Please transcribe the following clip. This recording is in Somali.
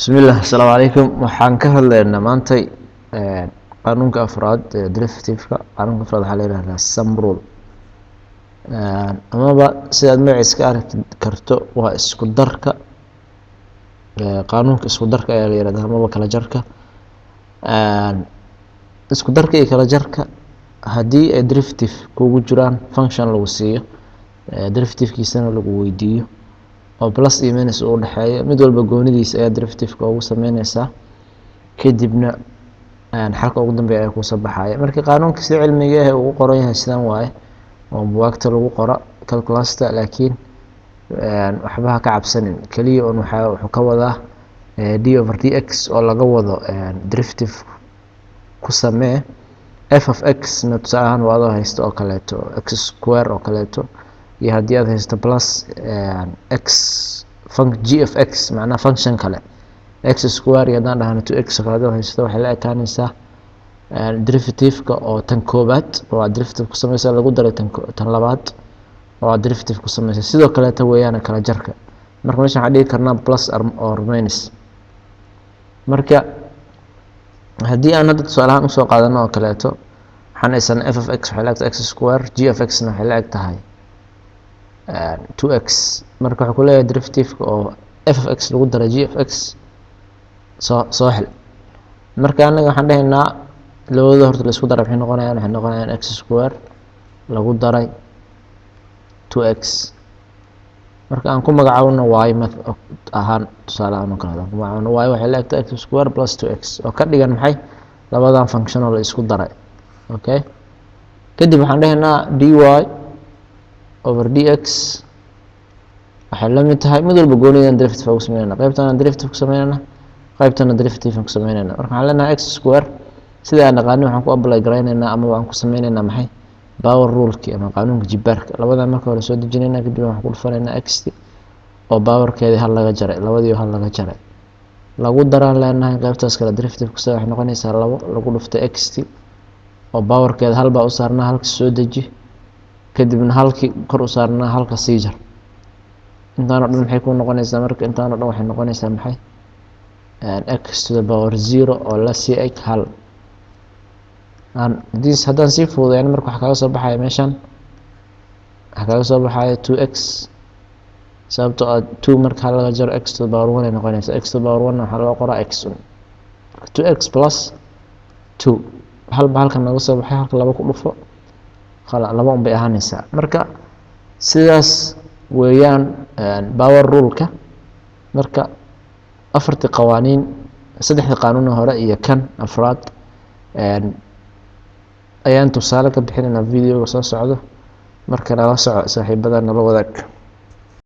Bismillah, Assalamu alaikum. Waxaan ka hadlaynaa maantay qaanuunka afraad ee derivative-ka. Qaanuunka afraad waxaa la yidhahdaa sum rule. Amaba sidaad magaciisa ka arki karto waa isku darka. Qaanuunka isku darka ayaa la yidhahdaa amaba kala jarka. Isku darka iyo kala jarka haddii ay derivative kugu jiraan function lagu siiyo, derivative-kiisana lagu weydiiyo oo plus iyo minus u dhaxeeyo, mid walba goonidiisa ayaa derivative-ka ugu sameynaysaa, kadibna xalka ugu dambeeya ayaa kusoo baxaya. Markii qaanuunka si cilmiga ah uu qoran yahay sidan waaye oo buugagta lagu qoro calculus-ta, laakiin waxba ha ka cabsanin, kaliya un wuxuu ka wadaa d over dx oo laga wado derivative ku samee f of x na tusaale ahaan waa adoo haysto oo kaleeto x square oo kaleeto, iyo haddii aad haysto plus x g of x macnaha function kale x square iyo haddaan dhahno 2x oo kale aad haysto, waxay la ekaanaysaa derivative-ka oo tan koobaad oo aad derivative ku samaysa lagu daray tan labaad oo aad derivative ku samaysa. Sidoo kaleeto weeyaan kala jarka. Marka meeshan waxaan dhihi karnaa plus or minus. Marka haddii aan hadda tusaale ahaan usoo qaadano oo kaleeto, waxaan haysanaa f of x waxay la egtahay x square, g of x na waxay la eg tahay 2x. marka wuxuu ku leeyahay derivative-ka oo f of x lagu daray g of x soo xil. marka anaga waxaan dhahaynaa labadooda horta la isku daray waxay noqonayaan x square lagu daray 2x. marka aan ku magacaabno y ahaan tusaale ahaan oo kale aan ku magacaabno y waxay la eg tahay x square plus 2x oo ka dhigan maxay labadan function oo la isku daray. okay, kadib waxaan dhahaynaa dy over dx waxay la mid tahay mid walba goonidan derivative ku sameynayna, qaybtana derivative ku sameynayna, qaybtana derivative ku sameynayna. marka waxaan leenahay x square sida aan naqaano waxaan ku apply gareynaynaa ama waan ku sameynaynaa maxay power rule-ki ama qaanuunka jibaarka. labadan marka hore soo dejinaynaa, kadib waxaan ku dhufanaynaa x oo power-keedii hal laga jaray, labadii hal laga jaray lagu daraan leenahay qaybtaas kale derivative ku waxay noqonaysaa 2 lagu dhuftay x oo power-keeda hal baa u saarnaa, halka soo deji, kadibna halkii kor u saarnaa halka sii jar. intaan oo dhan maxay ku noqonaysaa marka intaan oo dhan waxay noqonaysaa maxay x to the power 0 oo la sii eg hal. haddaan sii fududeyn marka waxaa kaga soo baxaya meeshan waxaa kaga soo baxaya 2x sababtoo ah 2 marka hal laga jaro x to the power 1 ay noqonaysaa, x to the power 1 waxaa loo qoraa x 2x plus 2 halba halkan naga soo baxay halka laba ku dhufo laba un bay ahaanaysaa. marka sidaas weeyaan power rule-ka. marka afartii qawaaniin saddexda qaanuun hore iyo kan afraad ayaan tusaale ka bixinaynaa videoga soo socdo. marka nala soco saaxiibada nala wadaag.